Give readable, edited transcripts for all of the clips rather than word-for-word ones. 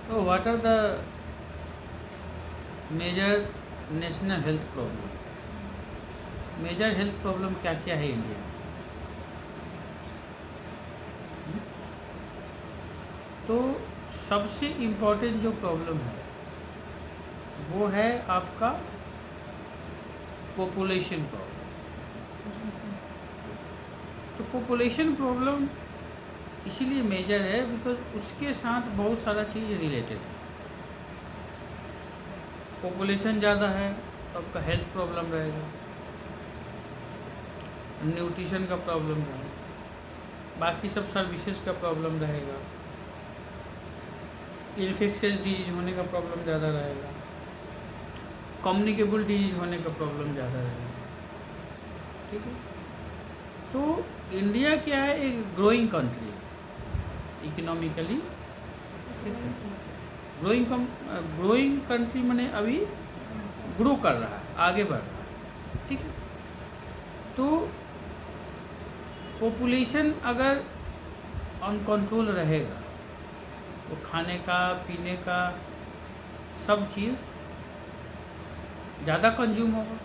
तो what are the major national health problem? Major health problem क्या क्या है इंडिया में? तो सबसे इम्पोर्टेंट जो प्रॉब्लम है वो है आपका पॉपुलेशन प्रॉब्लम। तो पॉपुलेशन प्रॉब्लम इसीलिए मेजर है बिकॉज उसके साथ बहुत सारा चीज़ रिलेटेड है। पॉपुलेशन ज़्यादा है तो आपका हेल्थ प्रॉब्लम रहेगा, न्यूट्रिशन का प्रॉब्लम रहेगा, बाकी सब सर्विसेज का प्रॉब्लम रहेगा, इन्फेक्शियस डिजीज होने का प्रॉब्लम ज़्यादा रहेगा, कम्युनिकेबल डिजीज होने का प्रॉब्लम ज़्यादा रहेगा। ठीक है, तो इंडिया क्या है, एक ग्रोइंग कंट्री है इकोनॉमिकली। ग्रोइंग कंट्री माने अभी ग्रो कर रहा है, आगे बढ़ रहा है। ठीक है, तो पॉपुलेशन अगर अनकंट्रोल रहेगा तो खाने का पीने का सब चीज़ ज़्यादा कंज्यूम होगा,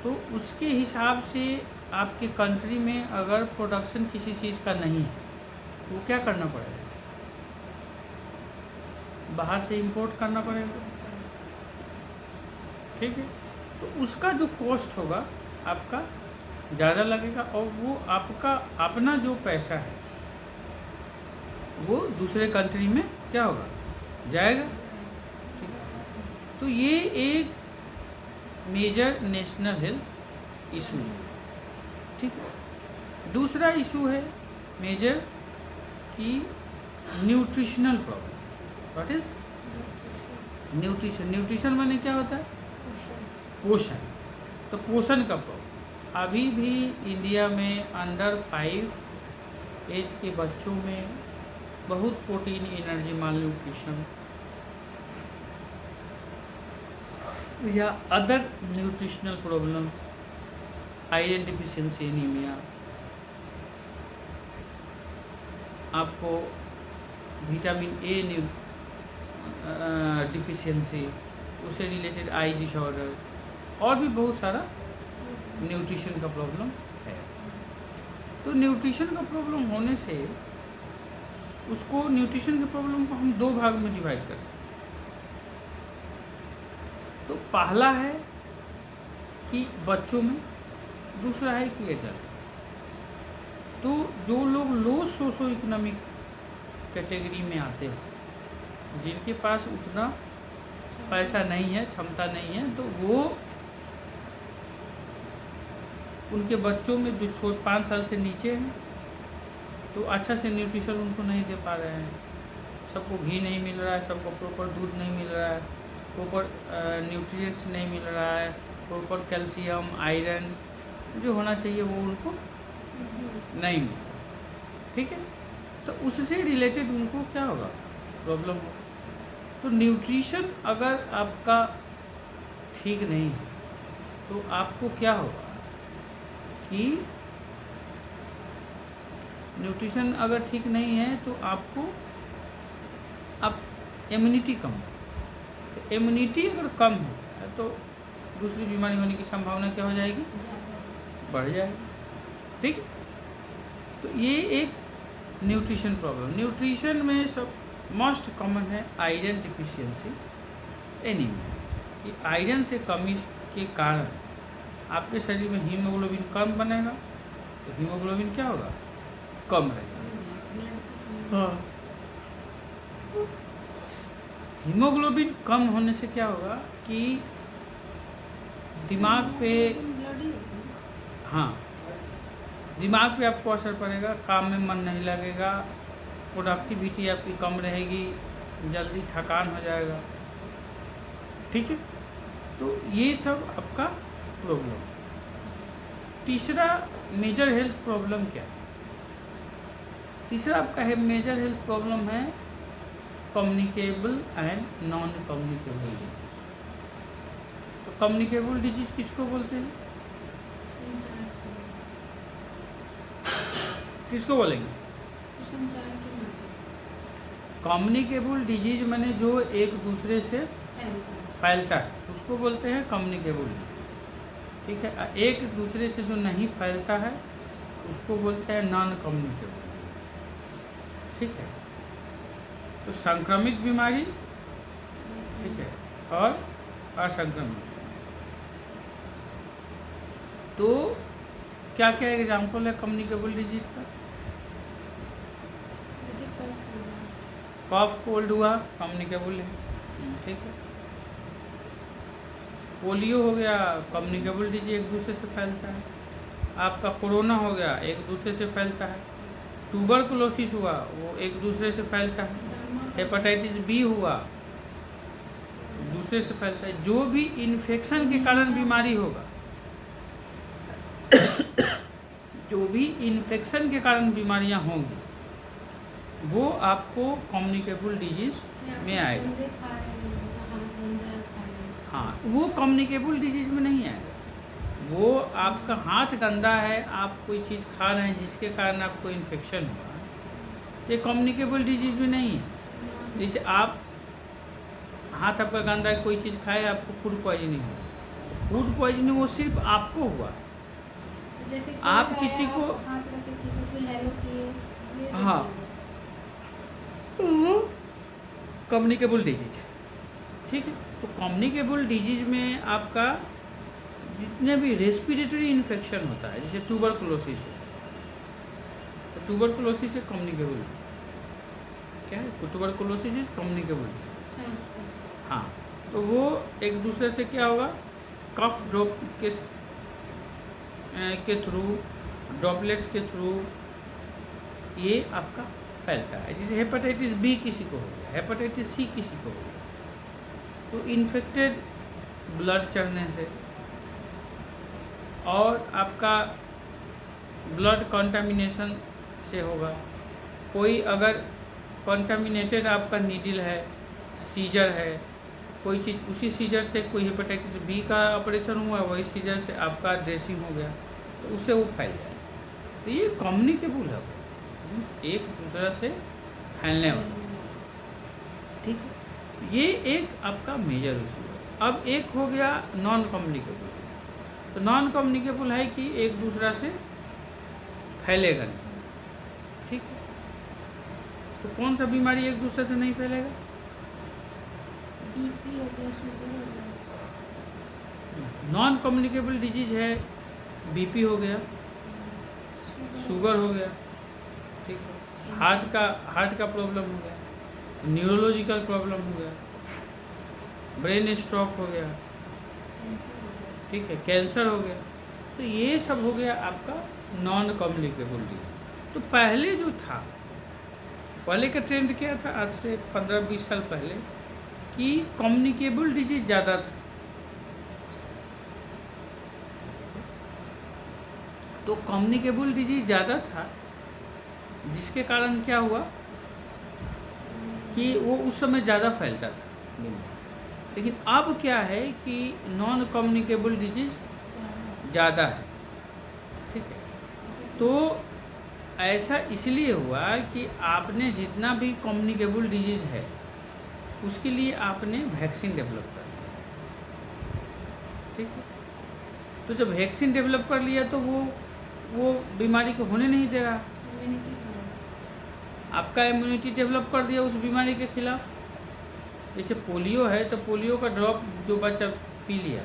तो उसके हिसाब से आपके कंट्री में अगर प्रोडक्शन किसी चीज़ का नहीं है तो वो क्या करना पड़ेगा, बाहर से इंपोर्ट करना पड़ेगा। ठीक है, तो उसका जो कॉस्ट होगा आपका ज़्यादा लगेगा और वो आपका अपना जो पैसा है वो दूसरे कंट्री में क्या होगा, जाएगा। ठीक है, तो ये एक मेजर नेशनल हेल्थ इशू है। ठीक है, दूसरा इशू है मेजर की nutritional problem. What is nutrition? Nutrition माने क्या होता है, पोषण। तो पोषण का प्रॉब्लम अभी भी इंडिया में अंडर 5 एज के बच्चों में बहुत प्रोटीन एनर्जी माल न्यूट्रिशन या other nutritional problem, iron deficiency anaemia, आपको विटामिन ए डिफिशियंसी, उससे रिलेटेड आई डिसऑर्डर और भी बहुत सारा न्यूट्रिशन का प्रॉब्लम है। तो न्यूट्रिशन का प्रॉब्लम होने से उसको न्यूट्रिशन के प्रॉब्लम को हम 2 भाग में डिवाइड कर सकते हैं। तो पहला है कि बच्चों में, दूसरा है कि एडल्ट। तो जो लोग लो सोशो इकोनॉमिक कैटेगरी में आते हैं, जिनके पास उतना पैसा नहीं है, क्षमता नहीं है, तो वो उनके बच्चों में जो 5 साल से नीचे हैं तो अच्छा से न्यूट्रिशन उनको नहीं दे पा रहे हैं। सबको घी नहीं मिल रहा है, सबको प्रॉपर दूध नहीं मिल रहा है, प्रॉपर न्यूट्रिएंट्स नहीं मिल रहा है, प्रॉपर कैल्शियम आयरन जो होना चाहिए वो उनको नहीं मिल रहा। ठीक है, तो उससे रिलेटेड उनको क्या होगा, प्रॉब्लम होगा। तो न्यूट्रिशन अगर आपका ठीक नहीं है तो आपको क्या होगा कि न्यूट्रिशन अगर ठीक नहीं है तो आपको अब इम्यूनिटी कम हो। तो इम्यूनिटी अगर कम हो तो दूसरी बीमारी होने की संभावना क्या हो जाएगी, बढ़ जाएगी। ठीक है, तो ये एक न्यूट्रिशन प्रॉब्लम। न्यूट्रिशन में सब मोस्ट कॉमन है आयरन डिफिशियंसी एनीमिया। कि आयरन से कमी के कारण आपके शरीर में हीमोग्लोबिन कम बनेगा, तो हीमोग्लोबिन क्या होगा, कम रहेगा। हाँ, हीमोग्लोबिन कम होने से क्या होगा कि दिमाग पे, हाँ, दिमाग पे आपको असर पड़ेगा, काम में मन नहीं लगेगा, प्रोडक्टिविटी आपकी कम रहेगी, जल्दी थकान हो जाएगा। ठीक है, तो ये सब आपका प्रॉब्लम। तीसरा मेजर हेल्थ प्रॉब्लम क्या है? तीसरा आपका है मेजर हेल्थ प्रॉब्लम है communicable and non communicable disease. तो कम्युनिकेबल डिजीज किसको बोलते हैं, किसको बोलेंगे? कम्युनिकेबल डिजीज मैंने जो एक दूसरे से फैलता है उसको बोलते हैं कम्युनिकेबल डिजीज। ठीक है, एक दूसरे से जो नहीं फैलता है उसको बोलते हैं नॉन कम्युनिकेबल। ठीक है, तो संक्रमित बीमारी, ठीक है, और असंक्रमित। तो क्या क्या एग्जाम्पल है कम्युनिकेबल डिजीज का? कॉफ कोल्ड हुआ, कम्युनिकेबल है। ठीक है, पोलियो हो गया, कम्युनिकेबल डिजीज, एक दूसरे से फैलता है। आपका कोरोना हो गया, एक दूसरे से फैलता है। ट्यूबरकुलोसिस हुआ, वो एक दूसरे से फैलता है। हेपेटाइटिस बी हुआ, दूसरे से फैलता है। जो भी इन्फेक्शन के कारण बीमारी होगा जो भी इन्फेक्शन के कारण बीमारियां होंगी वो आपको कम्युनिकेबल डिजीज में आएगा। हाँ, वो कम्युनिकेबल डिजीज में नहीं आएगा। वो आपका हाथ गंदा है, आप कोई चीज़ खा रहे हैं जिसके कारण आपको इन्फेक्शन हुआ, ये कम्युनिकेबल डिजीज में नहीं है। जैसे आप हाथ आपका गंदा है, कोई चीज़ खाए, आपको फूड पॉइजनिंग हुआ। फूड पॉइजनिंग वो सिर्फ आपको हुआ, आप किसी को हाँ कम्युनिकेबल डिजीज है। ठीक है, तो कम्युनिकेबल डिजीज में आपका जितने भी रेस्पिरेटरी इन्फेक्शन होता है, जैसे ट्यूबरकुलोसिस है, तो ट्यूबरकुलोसिस है कम्युनिकेबल। क्या है? Tuberculosis is communicable. हाँ, तो वो एक दूसरे से क्या होगा, कफ ड्रॉप के थ्रू, ड्रॉपलेट्स के थ्रू ये आपका फैलता है। जैसे हेपेटाइटिस बी किसी को हो गया, हेपेटाइटिस सी किसी को हो गया, तो इन्फेक्टेड ब्लड चढ़ने से और आपका ब्लड कंटामिनेशन से होगा। कोई अगर कंटामिनेटेड आपका नीडल है, सीजर है, कोई चीज़, उसी सीजर से कोई हेपेटाइटिस बी का ऑपरेशन हुआ, वही सीजर से आपका ड्रेसिंग हो गया, तो उससे वो फैल जाए। तो ये कम्युनिकेबल है, एक दूसरे से फैलने वाला। ठीक है, ये एक आपका मेजर इशू है। अब एक हो गया नॉन कम्युनिकेबल। तो नॉन कम्युनिकेबल है कि एक दूसरा से फैलेगा नहीं। ठीक है, तो कौन सा बीमारी एक दूसरे से नहीं फैलेगा? बीपी हो गया, शुगर हो गया। नॉन कम्युनिकेबल डिजीज है, बीपी हो गया, शुगर हो गया, ठीक है, हार्ट का प्रॉब्लम हो गया, न्यूरोलॉजिकल प्रॉब्लम हो गया, ब्रेन स्ट्रोक हो गया, ठीक है, कैंसर हो गया। तो ये सब हो गया आपका नॉन कम्युनिकेबल डिजीज। तो पहले जो था, पहले का ट्रेंड क्या था, आज से 15-20 साल पहले, कि कम्युनिकेबल डिजीज ज़्यादा था। तो कम्युनिकेबल डिजीज ज़्यादा था, जिसके कारण क्या हुआ कि वो उस समय ज़्यादा फैलता था। लेकिन अब क्या है कि नॉन कम्युनिकेबल डिजीज ज़्यादा है। ठीक है, तो ऐसा इसलिए हुआ कि आपने जितना भी कम्युनिकेबल डिजीज है उसके लिए आपने वैक्सीन डेवलप कर लिया। ठीक है, तो जब वैक्सीन डेवलप कर लिया तो वो बीमारी को होने नहीं दे रहा, आपका इम्यूनिटी डेवलप कर दिया उस बीमारी के खिलाफ। जैसे पोलियो है, तो पोलियो का ड्रॉप जो बच्चा पी लिया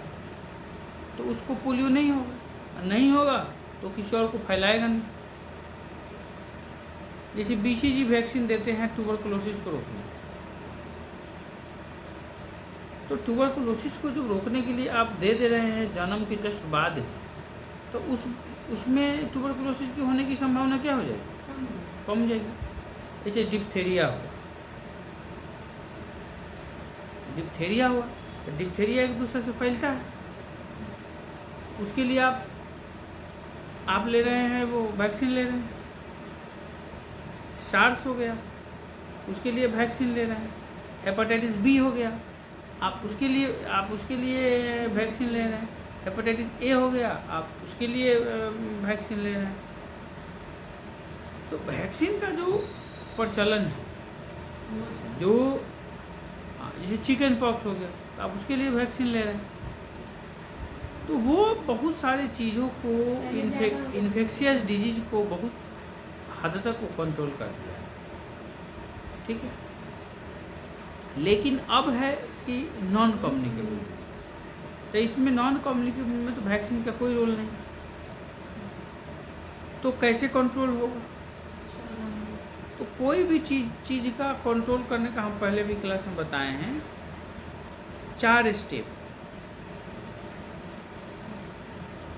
तो उसको पोलियो नहीं होगा तो किसी और को फैलाएगा नहीं। जैसे BCG वैक्सीन देते हैं ट्यूबरकुलोसिस को रोकने, तो ट्यूबरकुलोसिस को जो रोकने के लिए आप दे रहे हैं जन्म के जस्ट बाद, तो उसमें ट्यूबरकुलोसिस के होने की संभावना क्या हो जाएगी? कम हो जाएगी। जैसे डिप्थेरिया हुआ, तो डिप्थेरिया एक दूसरे से फैलता है, उसके लिए आप ले रहे हैं, वो वैक्सीन ले रहे हैं। सार्स हो गया, उसके लिए वैक्सीन ले रहे हैं। हेपेटाइटिस बी हो गया, आप उसके लिए वैक्सीन ले रहे हैं। हेपेटाइटिस ए हो गया, आप उसके लिए वैक्सीन ले रहे हैं। तो वैक्सीन का जो प्रचलन है जो जैसे चिकन पॉक्स हो गया, तो आप उसके लिए वैक्सीन ले रहे हैं। तो वो बहुत सारी चीज़ों को, इन्फेक्शियस डिजीज को बहुत हद तक वो कंट्रोल कर दिया है, ठीक है। लेकिन अब है कि नॉन कम्युनिकेबल, तो इसमें नॉन कम्युनिकेबल में तो वैक्सीन का कोई रोल नहीं, तो कैसे कंट्रोल होगा? तो कोई भी चीज़ का कंट्रोल करने का हम पहले भी क्लास में बताए हैं 4 step.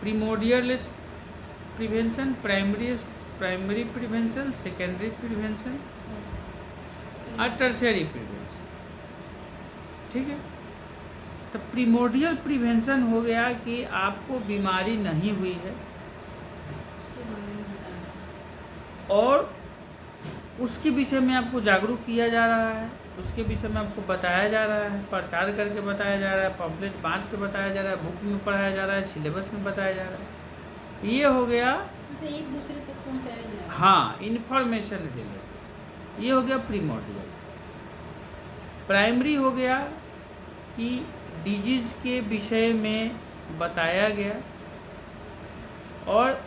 Primordial prevention, primary prevention, secondary prevention और टर्शियरी प्रिवेंशन, ठीक है। तो प्रीमोडियल प्रिवेंशन हो गया कि आपको बीमारी नहीं हुई है और उसके विषय में आपको जागरूक किया जा रहा है, उसके विषय में आपको बताया जा रहा है, प्रचार करके बताया जा रहा है, पम्पलेट बांट के बताया जा रहा है, बुक में पढ़ाया जा रहा है, सिलेबस में बताया जा रहा है। ये हो गया तो एक दूसरे तक पहुंचाया जा रहा है। हाँ, इन्फॉर्मेशन रिलेटेड। ये हो गया प्रीमोडियल। प्राइमरी हो गया कि डिजीज के विषय में बताया गया और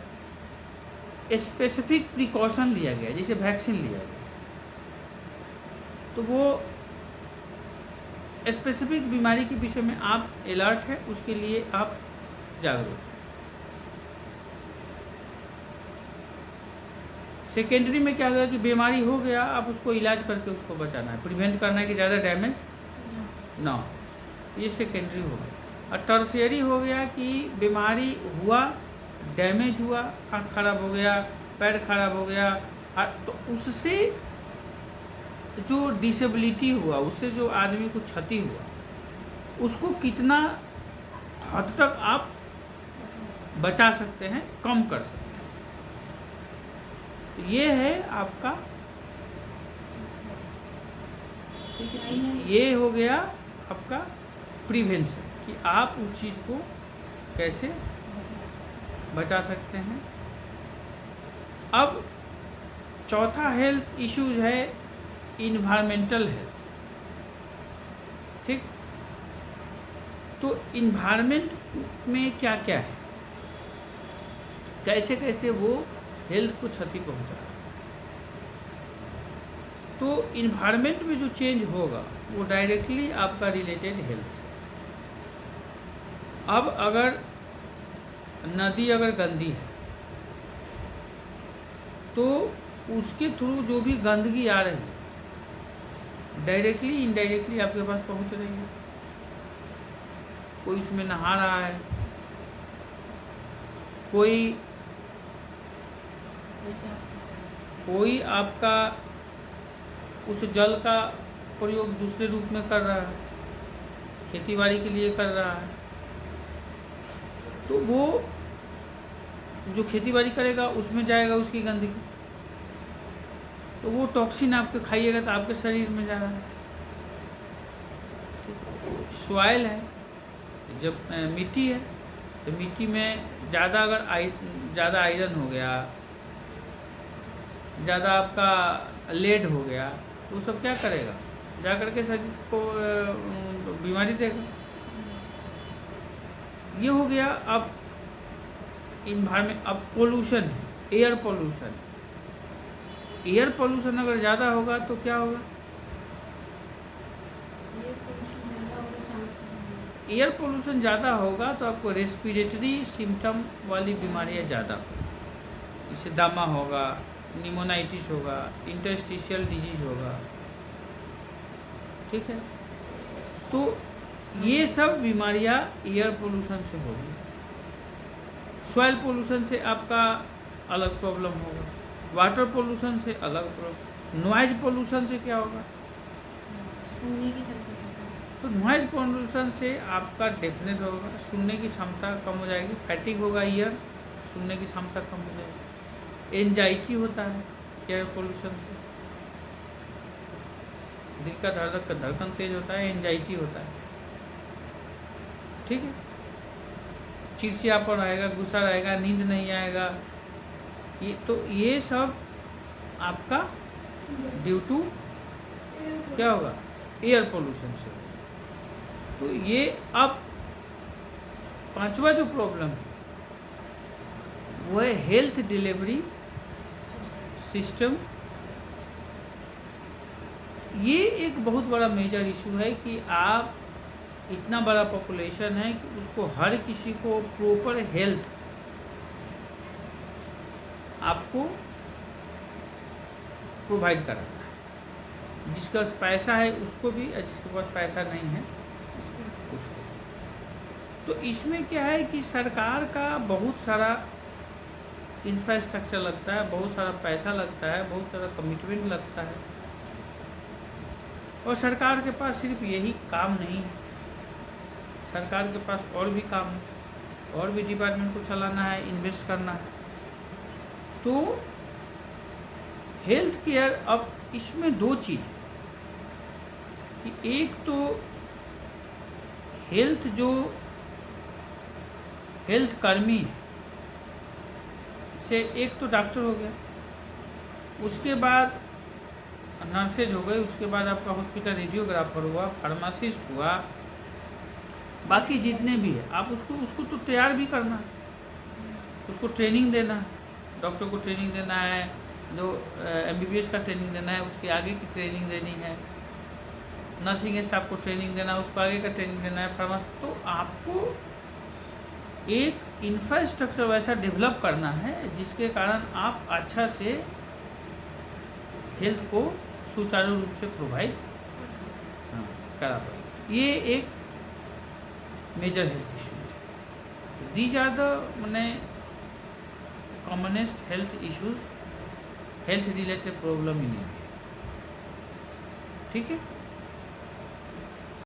स्पेसिफिक प्रिकॉशन लिया गया, जैसे वैक्सीन लिया गया, तो वो स्पेसिफिक बीमारी के विषय में आप अलर्ट है, उसके लिए आप जागरूक। सेकेंडरी में क्या होगा कि बीमारी हो गया, आप उसको इलाज करके उसको बचाना है, प्रिवेंट करना है कि ज़्यादा डैमेज ना हो, ये सेकेंडरी हो गया। और टर्शियरी हो गया कि बीमारी हुआ, डैमेज हुआ, आँख खराब हो गया, पैर खराब हो गया, तो उससे जो डिसेबिलिटी हुआ, उससे जो आदमी को क्षति हुआ, उसको कितना हद तक आप बचा सकते हैं, कम कर सकते हैं। तो ये है आपका, ठीक है, ये हो गया आपका प्रिवेंशन कि आप उस चीज़ को कैसे बचा सकते हैं। अब चौथा हेल्थ इश्यूज है इन्वायरमेंटल हेल्थ, ठीक। तो इन्वायरमेंट में क्या क्या है, कैसे कैसे वो हेल्थ को क्षति पहुंचा रहा है। तो इन्वायरमेंट में जो चेंज होगा वो डायरेक्टली आपका रिलेटेड हेल्थ से। अब अगर नदी अगर गंदी है तो उसके थ्रू जो भी गंदगी आ रही है डायरेक्टली इनडायरेक्टली आपके पास पहुंच रही है। कोई उसमें नहा रहा है, कोई आपका उस जल का प्रयोग दूसरे रूप में कर रहा है, खेतीबाड़ी के लिए कर रहा है, तो वो जो खेतीबाड़ी करेगा उसमें जाएगा उसकी गंदगी, तो वो टॉक्सिन आपके खाइएगा तो आपके शरीर में जा रहा है। सॉइल है, जब मिट्टी है तो मिट्टी में ज़्यादा अगर ज़्यादा आयरन हो गया, ज़्यादा आपका लेड हो गया, तो वो सब क्या करेगा, जा करके शरीर को बीमारी देगा। ये हो गया। अब इन्वायरमेंट, अब पोल्यूशन है, एयर पोल्यूशन। एयर पोल्यूशन अगर ज़्यादा होगा तो क्या होगा, एयर पोल्यूशन ज़्यादा होगा तो आपको रेस्पिरेटरी सिम्टम वाली बीमारियाँ ज़्यादा होगी, जैसे दमा होगा, निमोनाइटिस होगा, इंटरस्टिशियल डिजीज होगा, ठीक है। तो ये सब बीमारियाँ एयर पोल्यूशन से होगी। सॉइल पोल्यूशन से आपका अलग प्रॉब्लम होगा, वाटर पोल्यूशन से अलग प्रॉब्लम, नॉइज पोल्यूशन से क्या होगा, सुनने की क्षमता। तो नॉइज पोल्यूशन से आपका डेफनेस होगा, सुनने की क्षमता कम हो जाएगी, फैटिक होगा ईयर, सुनने की क्षमता कम हो जाएगी। एंजाइटी होता है एयर पोल्यूशन से, दिल का धड़कन तेज होता है, एंजाइटी होता है, ठीक है। चिड़चिड़ापन रहेगा, गुस्सा रहेगा, नींद नहीं आएगा, ये सब आपका ड्यू टू क्या होगा? एयर पोल्यूशन से। तो ये अब पांचवा जो प्रॉब्लम है वो है हेल्थ डिलीवरी सिस्टम। ये एक बहुत बड़ा मेजर इशू है कि आप इतना बड़ा पॉपुलेशन है कि उसको हर किसी को प्रॉपर हेल्थ आपको प्रोवाइड कराना है। जिसके पास पैसा है उसको भी और जिसके पास पैसा नहीं है उसको। तो इसमें क्या है कि सरकार का बहुत सारा इंफ्रास्ट्रक्चर लगता है, बहुत सारा पैसा लगता है, बहुत सारा कमिटमेंट लगता है। और सरकार के पास सिर्फ यही काम नहीं है, सरकार के पास और भी काम है, और भी डिपार्टमेंट को चलाना है, इन्वेस्ट करना है। तो हेल्थ केयर अब इसमें दो चीज़ कि एक तो हेल्थ कर्मी है, से एक तो डॉक्टर हो गया, उसके बाद नर्सेज हो गए, उसके बाद आपका हॉस्पिटल रेडियोग्राफर हुआ, फार्मासिस्ट हुआ, बाकी जितने भी है आप उसको तो तैयार भी करना है, उसको ट्रेनिंग देना है, डॉक्टर को ट्रेनिंग देना है, जो MBBS का ट्रेनिंग देना है उसके आगे की ट्रेनिंग देनी है, नर्सिंग स्टाफ को ट्रेनिंग देना है उसको आगे का ट्रेनिंग देना है, फार्मासिस्ट। तो आपको एक इंफ्रास्ट्रक्चर वैसा डेवलप करना है जिसके कारण आप अच्छा से हेल्थ को सुचारू रूप से प्रोवाइड करा पाए। ये एक major health issues, these are the मैंने commonest health issues, health related problem in India. ठीक है।